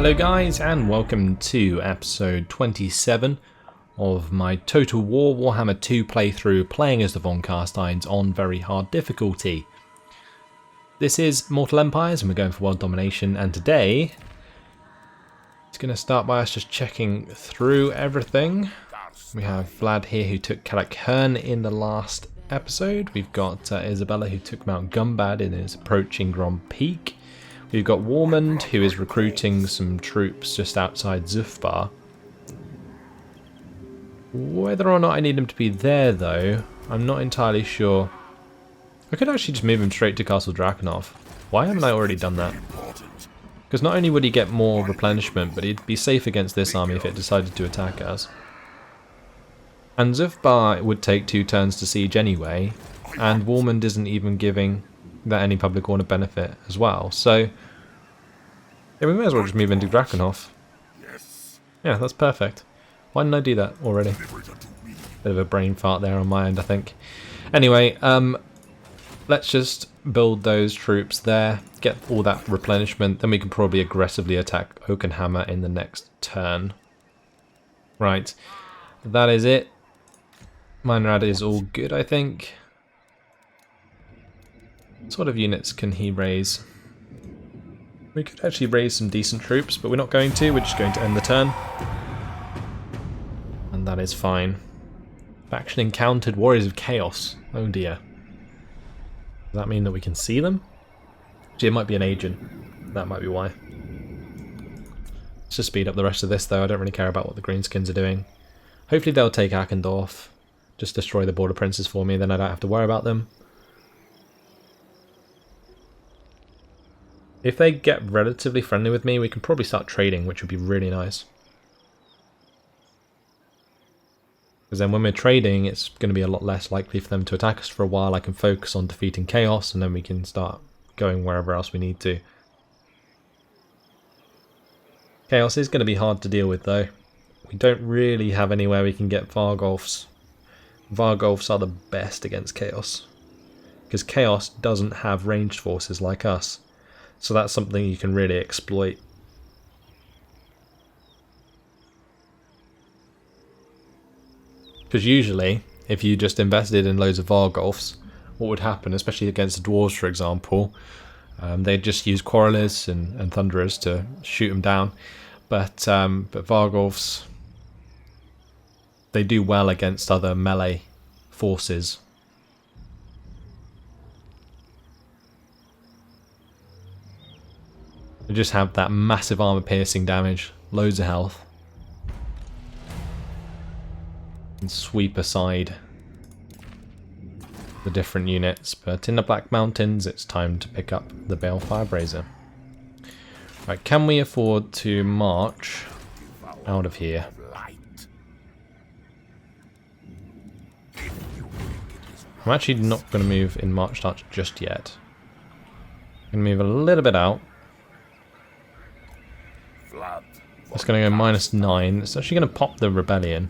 Hello guys, and welcome to episode 27 of my Total War Warhammer 2 playthrough, playing as the Von Carsteins on very hard difficulty. This is Mortal Empires and we're going for world domination, and today it's going to start by us just checking through everything. We have Vlad here who took Kalak in the last episode. We've got Isabella who took Mount Gumbad and is approaching Grand Peak. We've got Warmond, who is recruiting some troops just outside Zufbar. Whether or not I need him to be there, though, I'm not entirely sure. I could actually just move him straight to Castle Drakenhof. Why haven't I already done that? Because not only would he get more replenishment, but he'd be safe against this army if it decided to attack us. And Zufbar would take 2 turns to siege anyway, and Warmond isn't even giving that any public order benefit as well, so yeah, we may as well just move into Drakenhof. Yeah, that's perfect. Why didn't I do that already? Bit of a brain fart there on my end, I think. Anyway, let's just build those troops there, get all that replenishment, then we can probably aggressively attack Oakenhammer in the next turn. Right, that is it. Meinrad is all good, I think. What sort of units can he raise? We could actually raise some decent troops, but we're not going to. We're just going to end the turn. And that is fine. Faction encountered Warriors of Chaos. Oh dear. Does that mean that we can see them? Actually, it might be an agent. That might be why. Let's just speed up the rest of this, though. I don't really care about what the Greenskins are doing. Hopefully they'll take Akendorf. Just destroy the Border Princes for me, then I don't have to worry about them. If they get relatively friendly with me, we can probably start trading, which would be really nice. Because then when we're trading, it's going to be a lot less likely for them to attack us for a while. I can focus on defeating Chaos, and then we can start going wherever else we need to. Chaos is going to be hard to deal with, though. We don't really have anywhere we can get Vargolfs. Vargolfs are the best against Chaos, because Chaos doesn't have ranged forces like us. So that's something you can really exploit. Because usually, if you just invested in loads of Vargolfs, what would happen, especially against the dwarves for example, they'd just use Quarrelers and Thunderers to shoot them down. But Vargolfs, they do well against other melee forces. They just have that massive armor piercing damage, loads of health, and sweep aside the different units. But in the Black Mountains, it's time to pick up the Bale Firebrazer. Right, can we afford to march out of here? I'm actually not going to move in March Start just yet. I'm going to move a little bit out. It's going to go -9. It's actually going to pop the rebellion.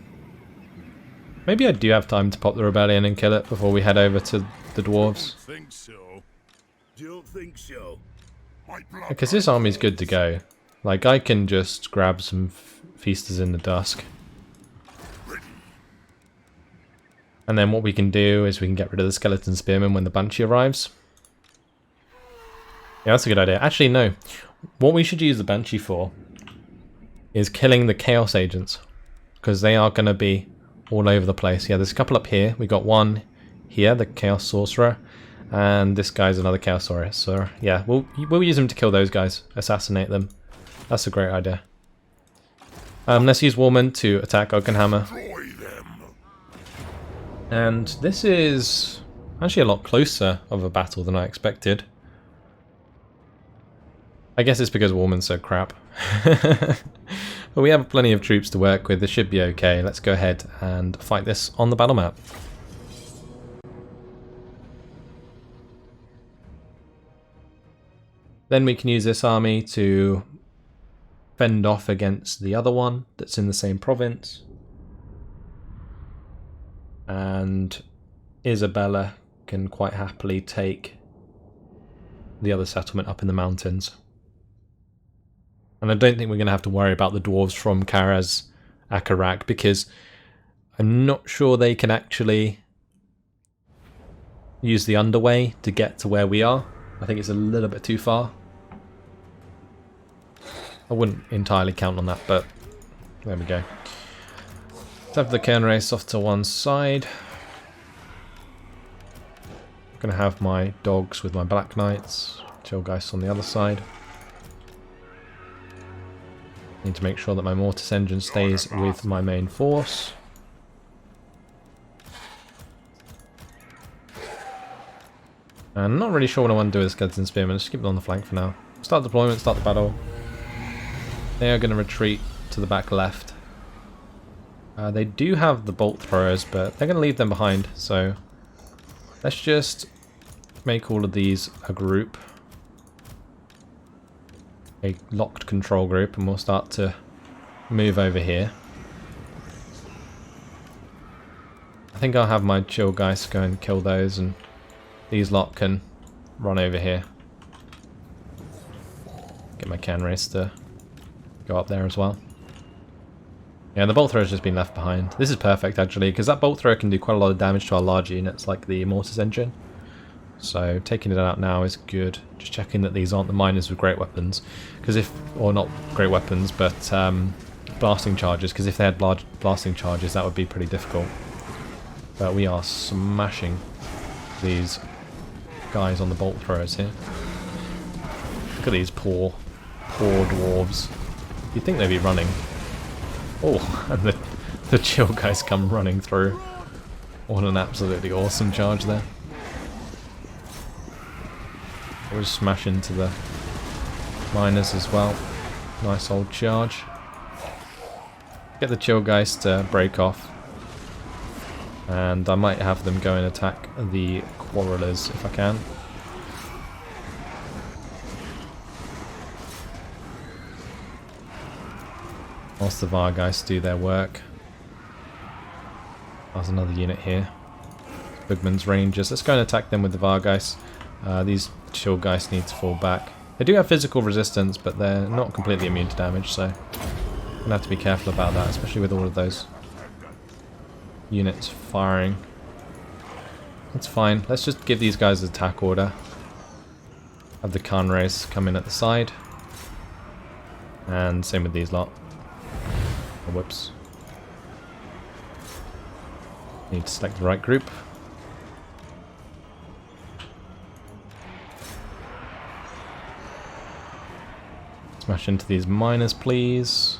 Maybe I do have time to pop the rebellion and kill it before we head over to the dwarves. Because this army's good to go. Like, I can just grab some feasters in the dusk. And then what we can do is we can get rid of the skeleton spearmen when the Banshee arrives. Yeah, that's a good idea. Actually, no. What we should use the Banshee for is killing the Chaos agents, because they are going to be all over the place. Yeah, there's a couple up here. We got one here, the Chaos Sorcerer, and this guy's another Chaos Sorcerer. Yeah, we'll use them to kill those guys, assassinate them. That's a great idea. Let's use Warmond to attack Oakenhammer. And this is actually a lot closer of a battle than I expected. I guess it's because Warmond's so crap. But we have plenty of troops to work with. This should be okay. Let's go ahead and fight this on the battle map. Then we can use this army to fend off against the other one that's in the same province. And Isabella can quite happily take the other settlement up in the mountains. And I don't think we're going to have to worry about the dwarves from Karaz Akarak, because I'm not sure they can actually use the underway to get to where we are. I think it's a little bit too far. I wouldn't entirely count on that, but there we go. Let's have the cairn race off to one side. I'm going to have my dogs with my black knights, Chillgeist on the other side. Need to make sure that my mortis engine stays with my main force. And I'm not really sure what I want to do with skeleton spearmen. Just keep them on the flank for now. Start deployment, start the battle. They are going to retreat to the back left. They do have the bolt throwers, but they're going to leave them behind. So let's just make all of these a group. A locked control group, and we'll start to move over here. I think I'll have my Chillgeist go and kill those, and these lot can run over here. Get my can race to go up there as well. Yeah, the bolt thrower has just been left behind. This is perfect actually, because that bolt thrower can do quite a lot of damage to our large units like the mortis engine. So taking it out now is good. Just checking that these aren't the miners with great weapons, because if, or not great weapons, but blasting charges, because if they had large blasting charges that would be pretty difficult. But we are smashing these guys on the bolt throwers here. Look at these poor dwarves. You'd think they'd be running. Oh, and the chill guys come running through. What an absolutely awesome charge there. We'll just smash into the miners as well. Nice old charge. Get the chill guys to break off. And I might have them go and attack the quarrelers if I can. Whilst the Vargeist do their work. There's another unit here. Bugman's Rangers. Let's go and attack them with the Vargeist. These Chillgeist need to fall back. They do have physical resistance, but they're not completely immune to damage, so I'm gonna have to be careful about that, especially with all of those units firing. That's fine. Let's just give these guys an attack order. Have the Khan race come in at the side. And same with these lot. Oh, whoops. Need to select the right group. Smash into these miners, please.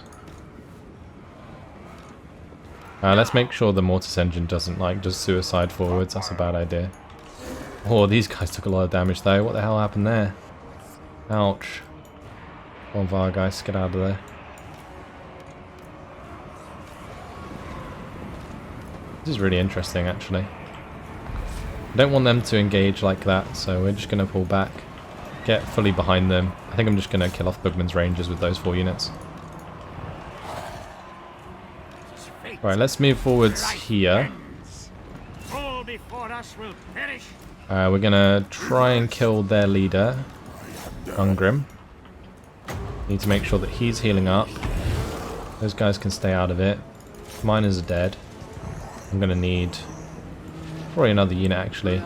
Let's make sure the mortis engine doesn't like just suicide forwards. That's a bad idea. Oh, these guys took a lot of damage though. What the hell happened there? Ouch. Come on, Vargeist, get out of there. This is really interesting, actually. I don't want them to engage like that, so we're just going to pull back. Get fully behind them. I think I'm just going to kill off Bugman's Rangers with those 4 units. Right, let's move forwards here. We're going to try and kill their leader, Ungrim. Need to make sure that he's healing up. Those guys can stay out of it. Miners are dead. I'm going to need probably another unit actually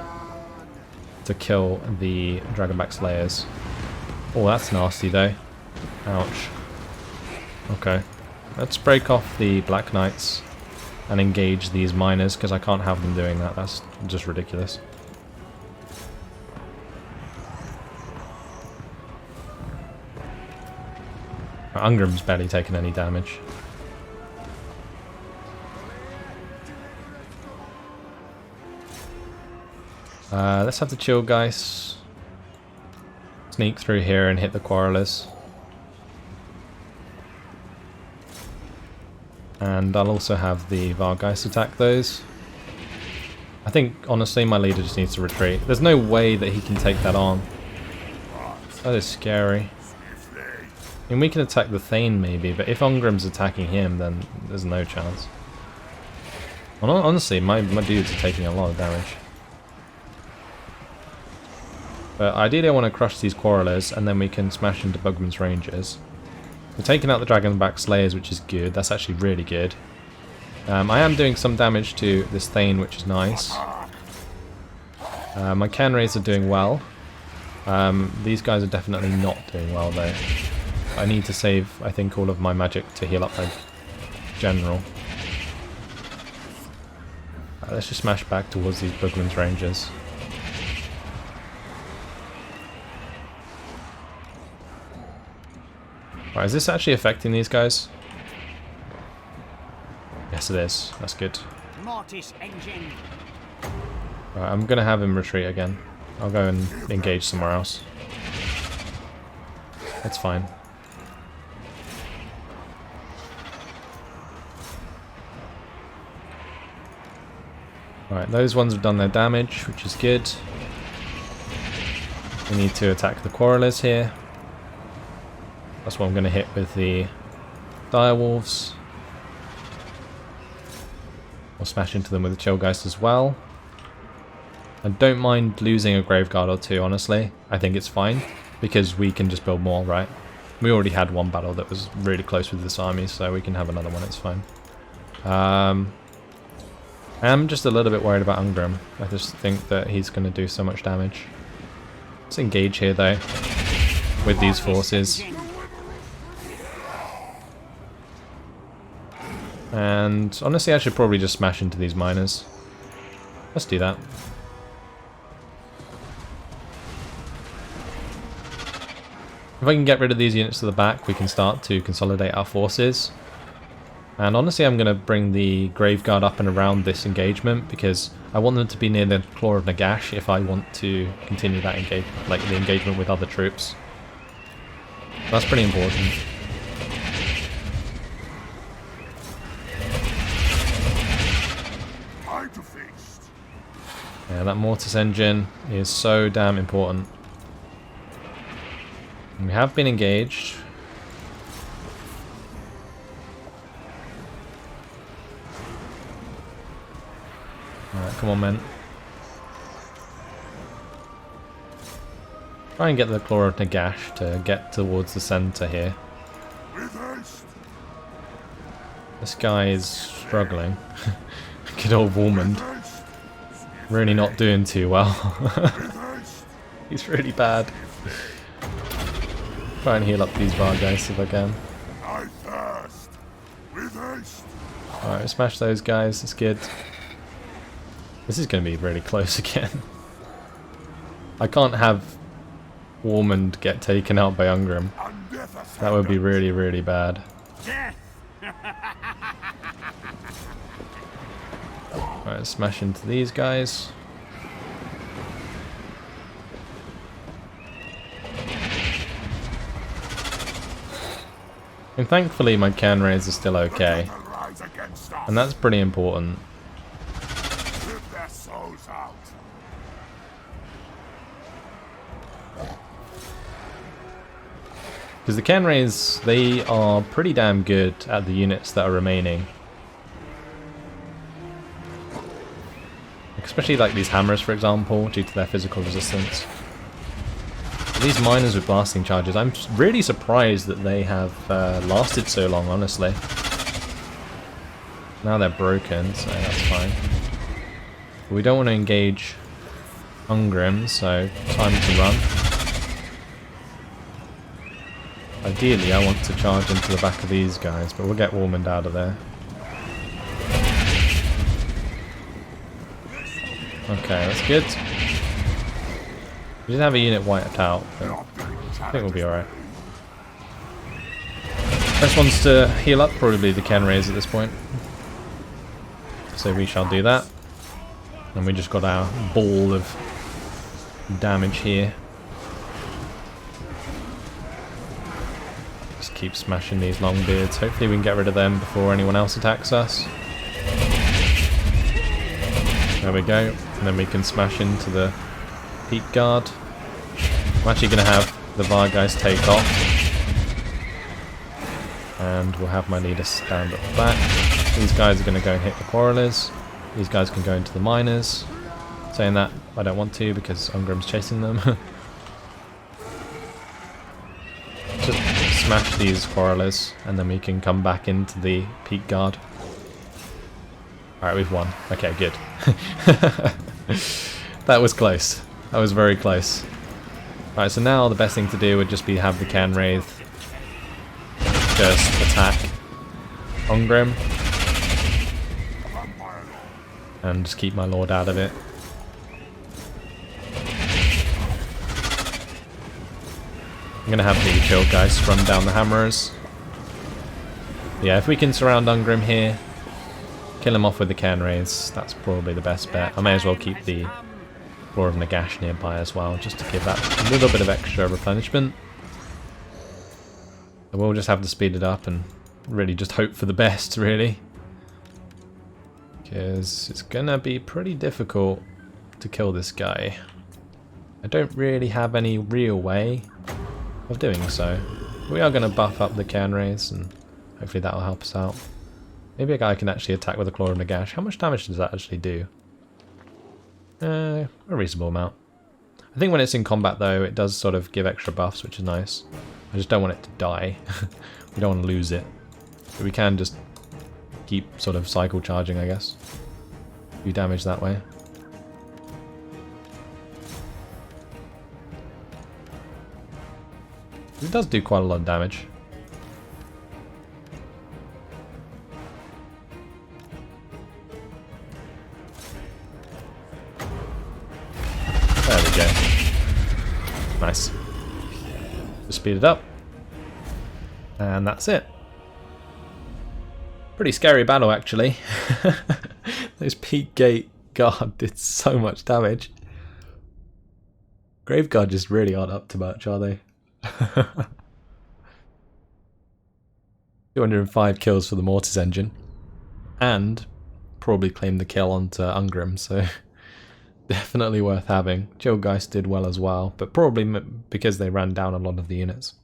to kill the Dragonback Slayers. Oh, that's nasty though. Ouch. Okay. Let's break off the Black Knights and engage these miners, because I can't have them doing that. That's just ridiculous. Ungrim's barely taken any damage. Let's have the Chillgeist sneak through here and hit the Quarrelers. And I'll also have the Vargeist attack those. I think, honestly, my leader just needs to retreat. There's no way that he can take that on. That is scary. I mean, we can attack the Thane maybe, but if Ungrim's attacking him, then there's no chance. Well, honestly, my dudes are taking a lot of damage. But ideally I want to crush these Quarrelers, and then we can smash into Bugman's Rangers. We're taking out the Dragonback Slayers, which is good. That's actually really good. I am doing some damage to this Thane, which is nice. My Canrays are doing well. These guys are definitely not doing well though. I need to save, I think, all of my magic to heal up my general. Let's just smash back towards these Boogman's Rangers. Right, is this actually affecting these guys? Yes it is, that's good. Mortis engine. Right, I'm gonna have him retreat again. I'll go and engage somewhere else. That's fine. Right, those ones have done their damage, which is good. We need to attack the Quarrelers here. That's what I'm going to hit with the Direwolves. I'll smash into them with the Chillgeist as well. I don't mind losing a Graveguard or two, honestly. I think it's fine, because we can just build more, right? We already had one battle that was really close with this army, so we can have another one, it's fine. I am just a little bit worried about Ungrim. I just think that he's going to do so much damage. Let's engage here, though, with these forces. And honestly, I should probably just smash into these miners. Let's do that. If I can get rid of these units to the back, we can start to consolidate our forces. And honestly, I'm going to bring the Graveguard up and around this engagement because I want them to be near the Claw of Nagash if I want to continue that the engagement with other troops. That's pretty important. Yeah, that Mortis engine is so damn important. And we have been engaged. Alright, come on, men. Try and get the Claw of Nagash to get towards the center here. This guy is struggling. Good old Warmond. Really not doing too well. He's really bad. Try and heal up these Vargheists if I can. Alright, smash those guys, that's good. This is going to be really close again. I can't have Warmond get taken out by Ungrim. That would be really, really bad. Alright, smash into these guys. And thankfully my Canrays are still okay. And that's pretty important. Because the Canrays, they are pretty damn good at the units that are remaining. Especially like these hammers, for example, due to their physical resistance. These miners with blasting charges, I'm really surprised that they have lasted so long, honestly. Now they're broken, so that's fine. But we don't want to engage Ungrim, so time to run. Ideally, I want to charge into the back of these guys, but we'll get Warmond out of there. Okay, that's good. We did have a unit wiped out, but I think we'll be alright. Best ones to heal up, probably the Canrays at this point. So we shall do that. And we just got our ball of damage here. Just keep smashing these Longbeards. Hopefully we can get rid of them before anyone else attacks us. There we go. And then we can smash into the Peak Guard. I'm actually going to have the Vargheist take off. And we'll have my leader stand at the back. These guys are going to go and hit the Quarrelers. These guys can go into the Miners. Saying that, I don't want to because Ungrim's chasing them. Just smash these quarrelers, and then we can come back into the peak guard. Alright, we've won. Okay, good. That was close. That was very close. Alright, so now the best thing to do would just be have the Can Wraith just attack Ongrim. And just keep my lord out of it. I'm going to have the Childgeist run down the Hammerers. Yeah, if we can surround Ungrim here, kill him off with the Cairn Wraiths, that's probably the best bet. I may as well keep the Claw of Nagash nearby as well, just to give that a little bit of extra replenishment. So we'll just have to speed it up and really just hope for the best, really. Because it's going to be pretty difficult to kill this guy. I don't really have any real way of doing so. We are going to buff up the Cairn Wraiths, and hopefully that will help us out. Maybe a guy can actually attack with a Claw of Nagash. How much damage does that actually do? A reasonable amount. I think when it's in combat though, it does sort of give extra buffs, which is nice. I just don't want it to die. We don't want to lose it. But we can just keep sort of cycle charging, I guess. Do damage that way. It does do quite a lot of damage. There we go. Nice. Just speed it up. And that's it. Pretty scary battle, actually. Those Peak Gate Guard did so much damage. Graveguard just really aren't up to much, are they? 205 kills for the Mortis engine. And probably claimed the kill onto Ungrim, so definitely worth having. Childgeist did well as well, but probably because they ran down a lot of the units.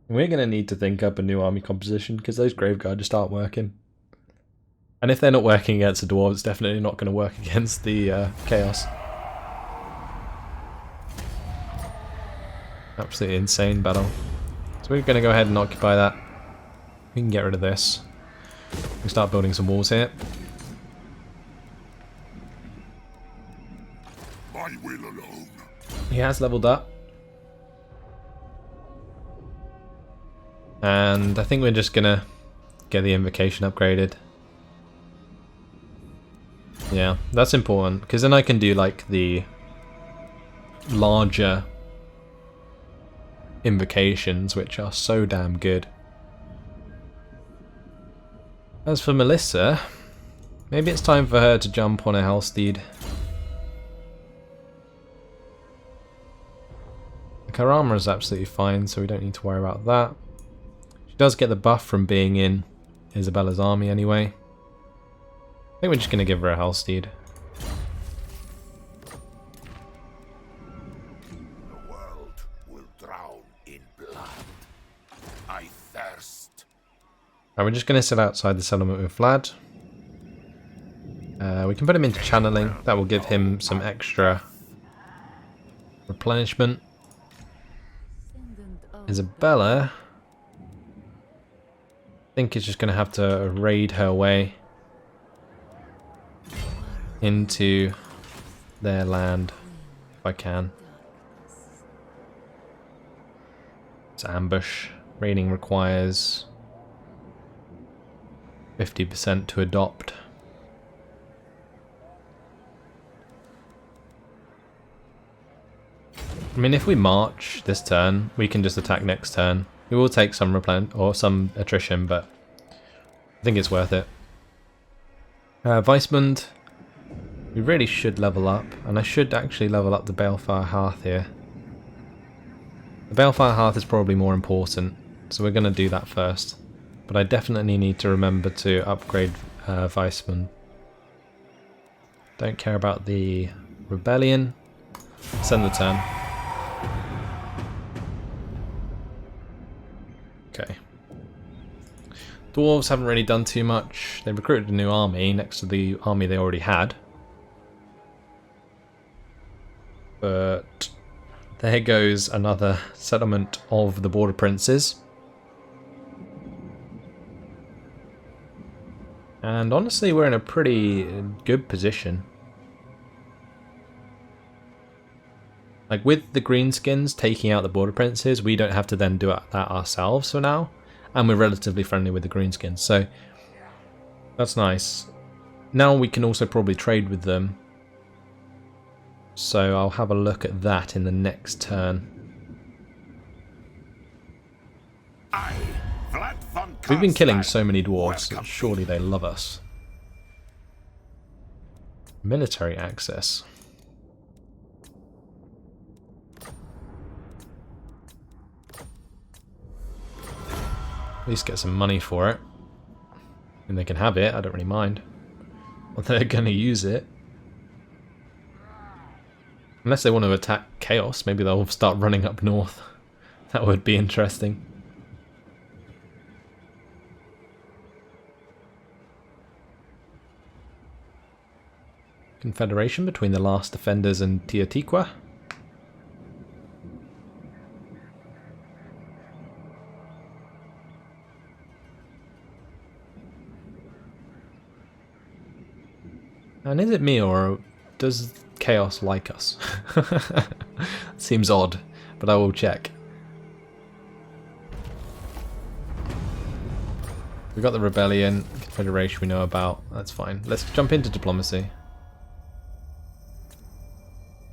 We're going to need to think up a new army composition because those Graveguard just aren't working. And if they're not working against the Dwarves, it's definitely not going to work against the Chaos. Absolutely insane battle. So we're going to go ahead and occupy that. We can get rid of this. We can start building some walls here. My will alone. He has leveled up. And I think we're just going to get the invocation upgraded. Yeah, that's important, because then I can do like the larger invocations, which are so damn good. As for Melissa, maybe it's time for her to jump on a Hellsteed. Her armor is absolutely fine, so we don't need to worry about that. She does get the buff from being in Isabella's army anyway. I think we're just going to give her a Hellsteed. The world will drown in blood. I thirst. Right, we're just going to sit outside the settlement with Vlad. We can put him into channeling. That will give him some extra replenishment. Isabella, I think, is just going to have to raid her way into their land, if I can. It's ambush. Raiding requires 50% to adopt. I mean, if we march this turn, we can just attack next turn. We will take some or some attrition, but I think it's worth it. Weismund, we really should level up, and I should actually level up the Balefire Hearth here. The Balefire Hearth is probably more important, so we're going to do that first. But I definitely need to remember to upgrade Weismund. Don't care about the Rebellion. Send the turn. Okay. Dwarves haven't really done too much. They recruited a new army next to the army they already had. But there goes another settlement of the Border Princes. And honestly, we're in a pretty good position. Like with the Greenskins taking out the Border Princes, we don't have to then do that ourselves for now. And we're relatively friendly with the Greenskins, so that's nice. Now we can also probably trade with them. So I'll have a look at that in the next turn. I, Vlad von We've been killing Carstein, so many dwarves, so welcome surely they love us. Military access. At least get some money for it. And they can have it, I don't really mind. Well, they're going to use it. Unless they want to attack Chaos, maybe they'll start running up north. That would be interesting. Confederation between the last defenders and Teotihuacan. And is it me, or does Chaos like us? Seems odd, but I will check. We got the rebellion, Confederation we know about, that's fine. Let's jump into diplomacy.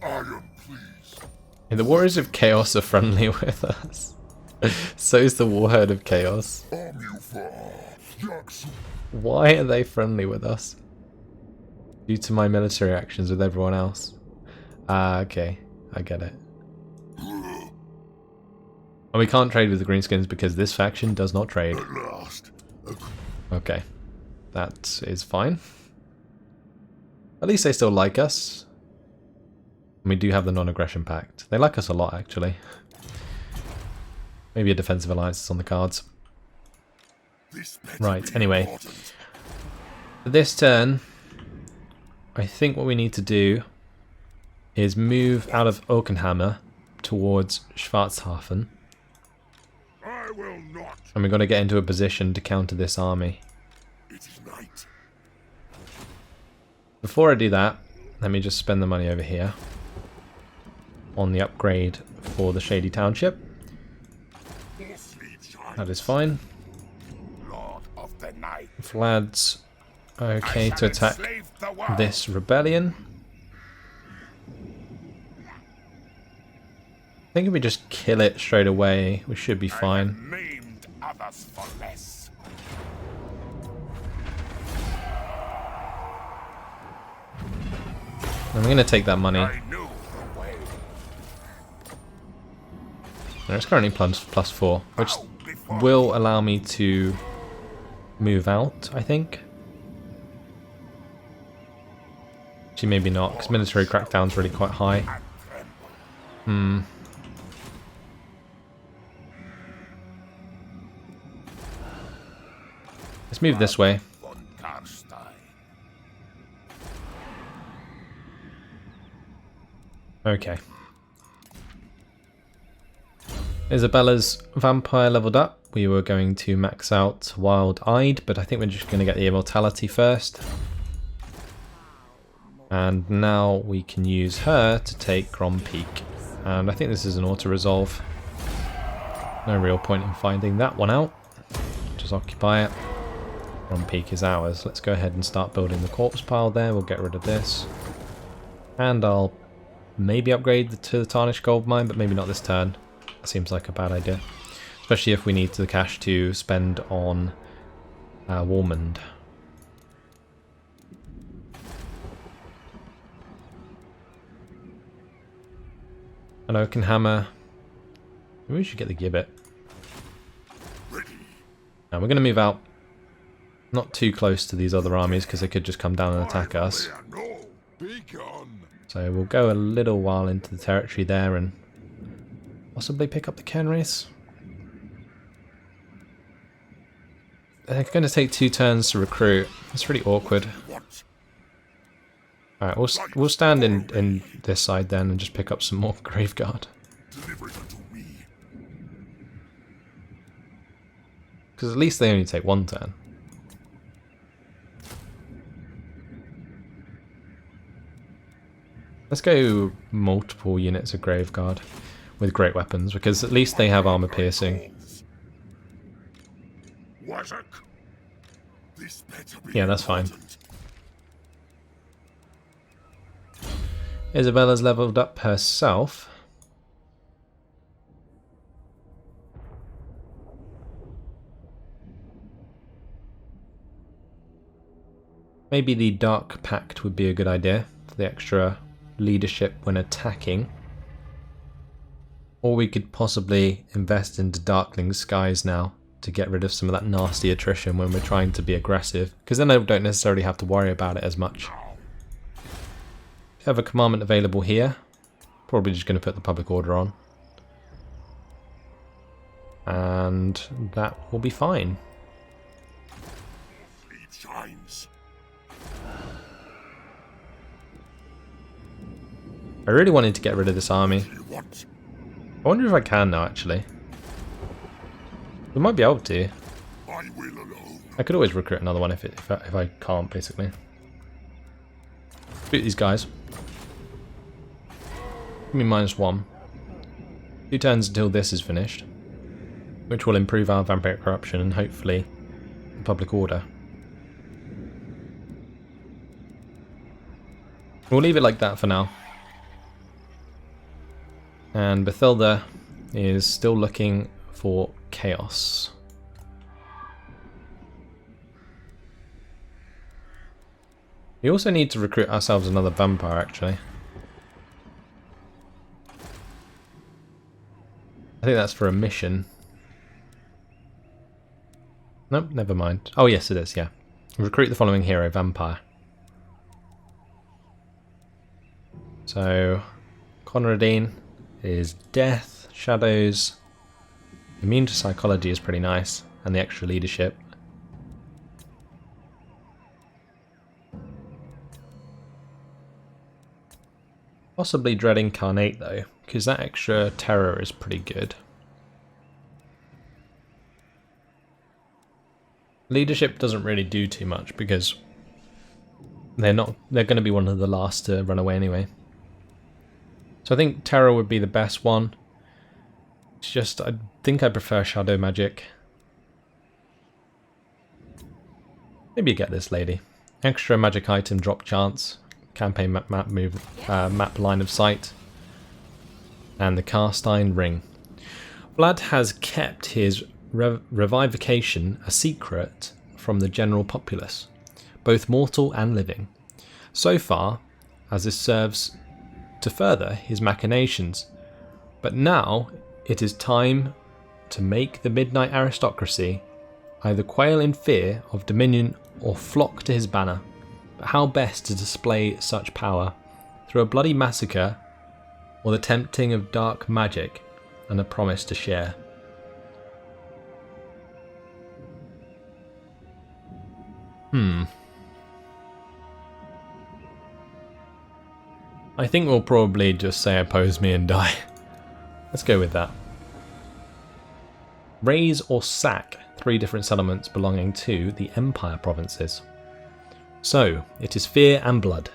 I am pleased. And the Warriors of Chaos are friendly with us. So is the Warherd of Chaos. Why are they friendly with us? Due to my military actions with everyone else. Ah, okay. I get it. And we can't trade with the Greenskins because this faction does not trade. At last. Okay. That is fine. At least they still like us. And we do have the non-aggression pact. They like us a lot, actually. Maybe a defensive alliance is on the cards. Right, anyway. For this turn, I think what we need to do is move out of Oakenhammer towards Schwarzhafen. I will not. And we've got to get into a position to counter this army. It is night. Before I do that, let me just spend the money over here on the upgrade for the Shady Township. That is fine. Lord of the night. Vlad's okay to attack this rebellion. I think if we just kill it straight away, we should be fine. Maimed others for less. I'm going to take that money. I knew the way. It's currently +4, which will allow me to move out, I think. Actually, maybe not, because military crackdown's really quite high. Let's move this way. Von Carstein. Okay. Isabella's vampire leveled up. We were going to max out Wild-Eyed, but I think we're just going to get the immortality first. And now we can use her to take Grom Peak. And I think this is an auto-resolve. No real point in finding that one out. Just occupy it. Grom Peak is ours. Let's go ahead and start building the corpse pile there. We'll get rid of this. And I'll maybe upgrade to the Tarnished Gold Mine, but maybe not this turn. That seems like a bad idea. Especially if we need the cash to spend on Warmond. An Oakenhammer. Maybe we should get the Gibbet. Now we're going to move out. Not too close to these other armies because they could just come down and attack us. So we'll go a little while into the territory there and possibly pick up the Cairn Race. They're going to take 2 turns to recruit. It's really awkward. Alright, we'll stand in this side then and just pick up some more Graveguard. Deliver it unto me. Because at least they only take one turn. Let's go multiple units of Graveguard with great weapons, because at least they have armor piercing. This better be Yeah, that's fine. important. Isabella's leveled up herself. Maybe the Dark Pact would be a good idea for the extra leadership when attacking. Or we could possibly invest into Darkling Skies now to get rid of some of that nasty attrition when we're trying to be aggressive, because then I don't necessarily have to worry about it as much. We have a commandment available here. Probably just going to put the public order on. And that will be fine. Fleet shines. I really wanted to get rid of this army. What? I wonder if I can now, actually. We might be able to. I will alone. I could always recruit another one if I can't, basically. Shoot these guys. Give me -1. 2 turns until this is finished, which will improve our vampiric corruption and hopefully the public order. We'll leave it like that for now. And Bathilda is still looking for chaos. We also need to recruit ourselves another vampire, actually. I think that's for a mission. Nope, never mind. Oh yes, it is, yeah. Recruit the following hero, vampire. So, Conradine is death, shadows, immune to psychology is pretty nice, and the extra leadership. Possibly Dread Incarnate though, because that extra terror is pretty good. Leadership doesn't really do too much because they're going to be one of the last to run away anyway. So I think terror would be the best one. It's just, I think I prefer shadow magic. Maybe get this lady. Extra magic item drop chance. Campaign map line of sight. And the Carstein ring. Vlad has kept his revivification a secret from the general populace, both mortal and living. So far, as this serves to further his machinations. But now it is time to make the midnight aristocracy either quail in fear of dominion or flock to his banner. But how best to display such power? Through a bloody massacre, or the tempting of dark magic and a promise to share? I think we'll probably just say oppose me and die. Let's go with that. Raise or sack 3 different settlements belonging to the Empire provinces. So, it is fear and blood.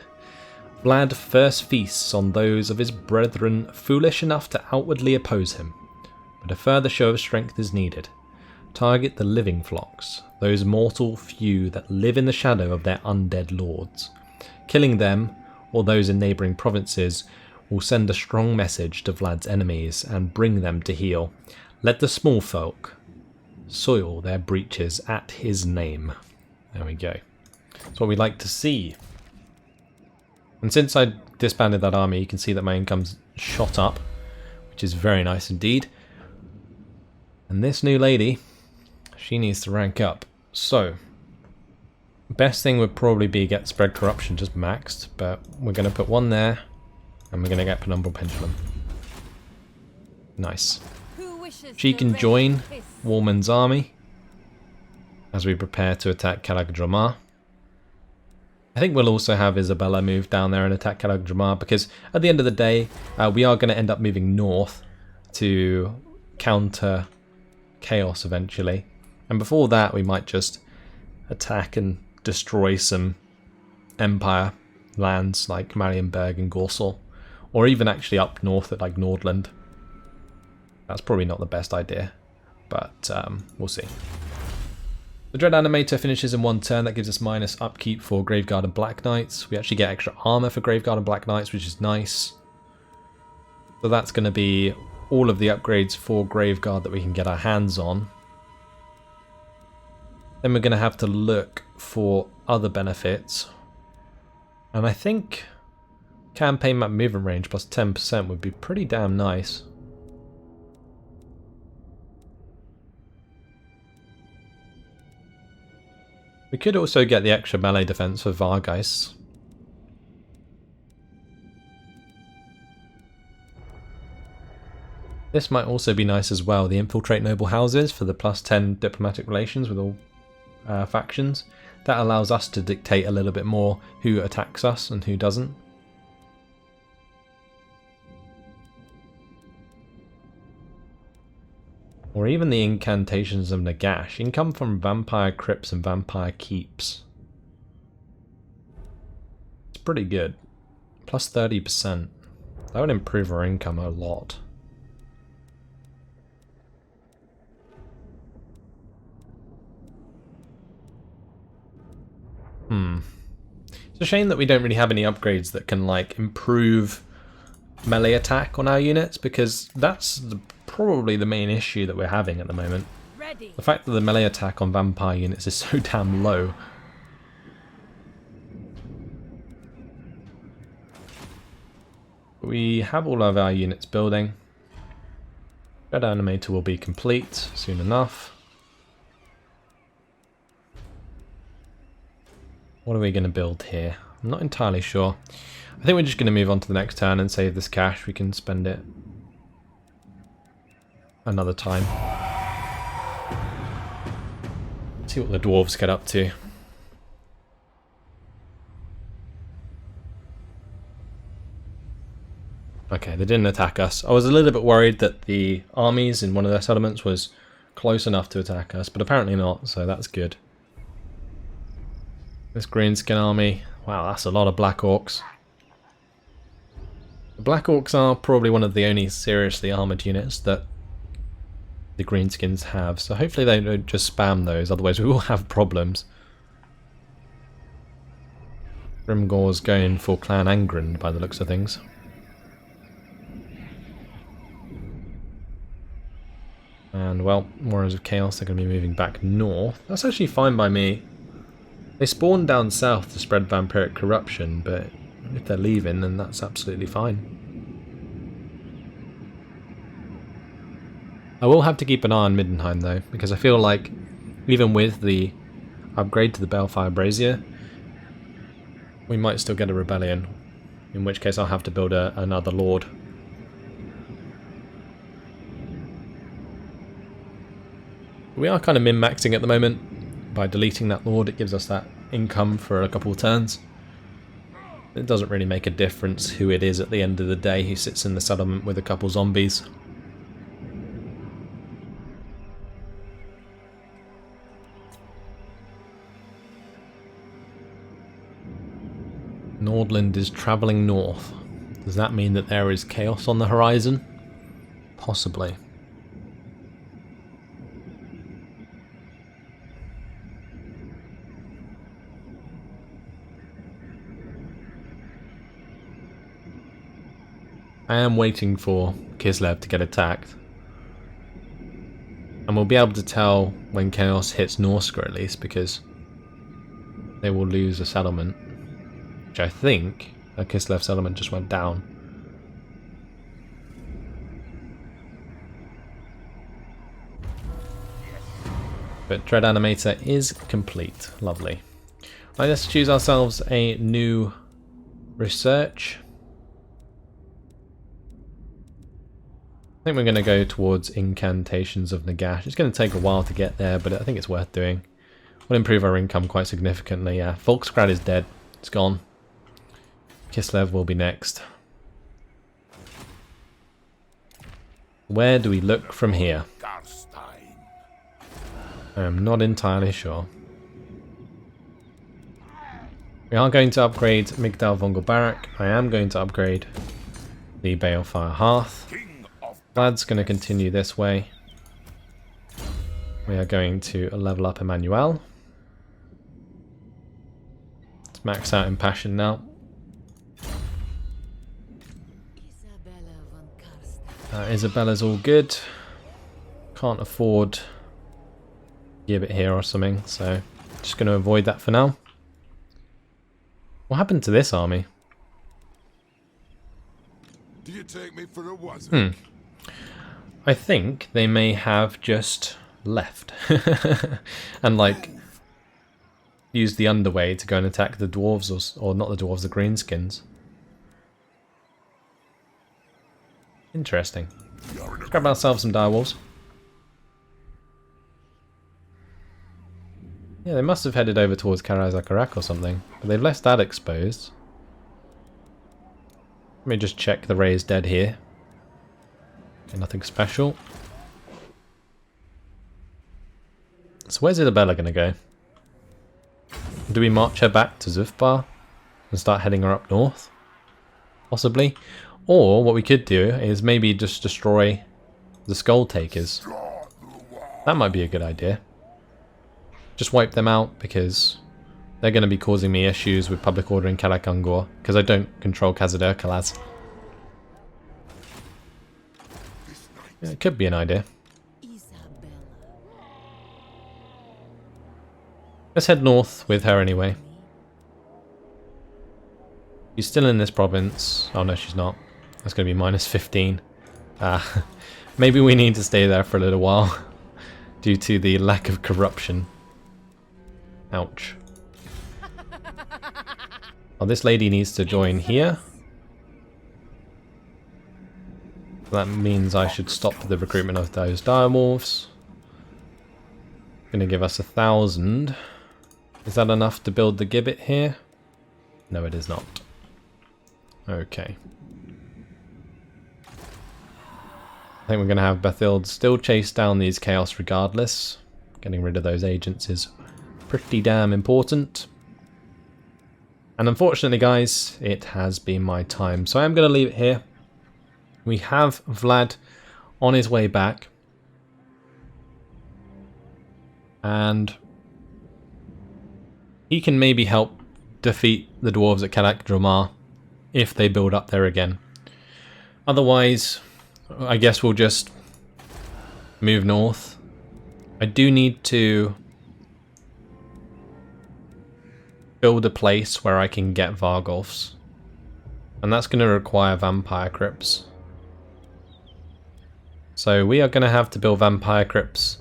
Vlad first feasts on those of his brethren foolish enough to outwardly oppose him, but a further show of strength is needed. Target the living flocks, those mortal few that live in the shadow of their undead lords. Killing them, or those in neighbouring provinces, will send a strong message to Vlad's enemies and bring them to heel. Let the small folk soil their breeches at his name. There we go. That's what we'd like to see. And since I disbanded that army, you can see that my income's shot up, which is very nice indeed. And this new lady, she needs to rank up. So, best thing would probably be get spread corruption just maxed, but we're going to put 1 there, and we're going to get penumbral pendulum. Nice. She can join Warman's army as we prepare to attack Calag-Dramar. I think we'll also have Isabella move down there and attack Calag-Dramar, because at the end of the day, we are going to end up moving north, to counter chaos eventually. And before that we might just attack and destroy some Empire lands like Marienburg and Gorsel. Or even actually up north at like Nordland. That's probably not the best idea, but we'll see. The Dread Animator finishes in one turn. That gives us minus upkeep for Graveguard and Black Knights. We actually get extra armor for Graveguard and Black Knights, which is nice. So that's going to be all of the upgrades for Graveguard that we can get our hands on. Then we're going to have to look for other benefits. And I think campaign map movement range plus 10% would be pretty damn nice. We could also get the extra melee defense for Vargeists. This might also be nice as well, the infiltrate noble houses for the plus 10 diplomatic relations with all factions. That allows us to dictate a little bit more who attacks us and who doesn't. Or even the incantations of Nagash. Income from vampire crypts and vampire keeps. It's pretty good. Plus 30%. That would improve our income a lot. It's a shame that we don't really have any upgrades that can like improve melee attack on our units, because that's probably the main issue that we're having at the moment. Ready. The fact that the melee attack on vampire units is so damn low. We have all of our units building. Red Animator will be complete soon enough. What are we going to build here? I'm not entirely sure. I think we're just going to move on to the next turn and save this cash. We can spend it another time. See what the dwarves get up to. Okay, they didn't attack us. I was a little bit worried that the armies in one of their settlements was close enough to attack us, but apparently not, so that's good. This greenskin army, wow, that's a lot of Black Orcs. The Black Orcs are probably one of the only seriously armoured units that the greenskins have, so hopefully they don't just spam those, otherwise we will have problems. Grimgor's going for Clan Angren by the looks of things. And well, Warriors of Chaos are going to be moving back north. That's actually fine by me. They spawned down south to spread vampiric corruption, but if they're leaving, then that's absolutely fine. I will have to keep an eye on Middenheim though, because I feel like even with the upgrade to the Balefire Brazier, we might still get a rebellion, in which case I'll have to build another lord. We are kind of min-maxing at the moment. By deleting that lord, it gives us that income for a couple of turns. It doesn't really make a difference who it is at the end of the day who sits in the settlement with a couple zombies. Nordland is travelling north. Does that mean that there is chaos on the horizon? Possibly. I am waiting for Kislev to get attacked. And we'll be able to tell when chaos hits Norska at least, because they will lose a settlement. Which I think a Kislev settlement just went down. But Dread Animator is complete. Lovely. Right, let's choose ourselves a new research. I think we're going to go towards Incantations of Nagash. It's going to take a while to get there, but I think it's worth doing. We'll improve our income quite significantly. Yeah, Volksgrad is dead. It's gone. Kislev will be next. Where do we look from here? Carstein. I am not entirely sure. We are going to upgrade Migdal Vongel Barak. I am going to upgrade the Balefire Hearth. King of Vlad's going to continue this way. We are going to level up Emmanuel. Let's max out Impassion now. Von Carstein. Isabella's all good. Can't afford Gibbet here or something, so just going to avoid that for now. What happened to this army? Do you take me for a wizard? I think they may have just left and like used the underway to go and attack the dwarves, or not the dwarves, the greenskins. Interesting. Let's grab ourselves some direwolves. Yeah, they must have headed over towards Karazakarak or something, but they've left that exposed. Let me just check the raised dead here. Okay, nothing special. So where's Isabella going to go? Do we march her back to Zufbar and start heading her up north? Possibly. Or what we could do is maybe just destroy the Skull Takers. That might be a good idea. Just wipe them out because they're going to be causing me issues with public order in Kalakangor because I don't control Khazad-Urkalaz. Yeah, it could be an idea. Let's head north with her anyway. She's still in this province. Oh no, she's not. That's going to be minus 15. Maybe we need to stay there for a little while due to the lack of corruption. Ouch. Oh, this lady needs to join here. That means I should stop the recruitment of those direwolves. Gonna give us 1,000. Is that enough to build the gibbet here? No, it is not. Okay. I think we're gonna have Bethild still chase down these chaos regardless. Getting rid of those agents is pretty damn important. And unfortunately, guys, it has been my time. So I am going to leave it here. We have Vlad on his way back. And he can maybe help defeat the dwarves at Kalak Dromar if they build up there again. Otherwise, I guess we'll just move north. I do need to build a place where I can get Vargolfs. And that's going to require vampire crypts. So we are going to have to build vampire crypts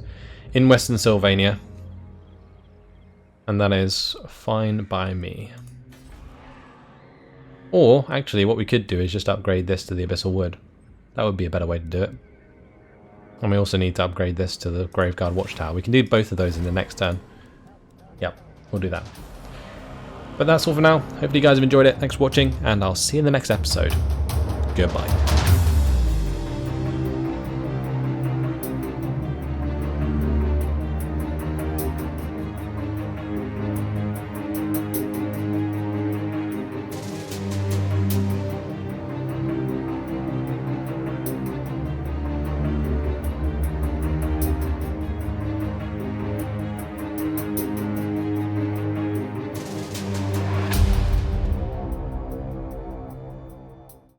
in Western Sylvania. And that is fine by me. Or, actually, what we could do is just upgrade this to the Abyssal Wood. That would be a better way to do it. And we also need to upgrade this to the Graveguard Watchtower. We can do both of those in the next turn. Yep, we'll do that. But that's all for now. Hopefully you guys have enjoyed it. Thanks for watching, and I'll see you in the next episode. Goodbye.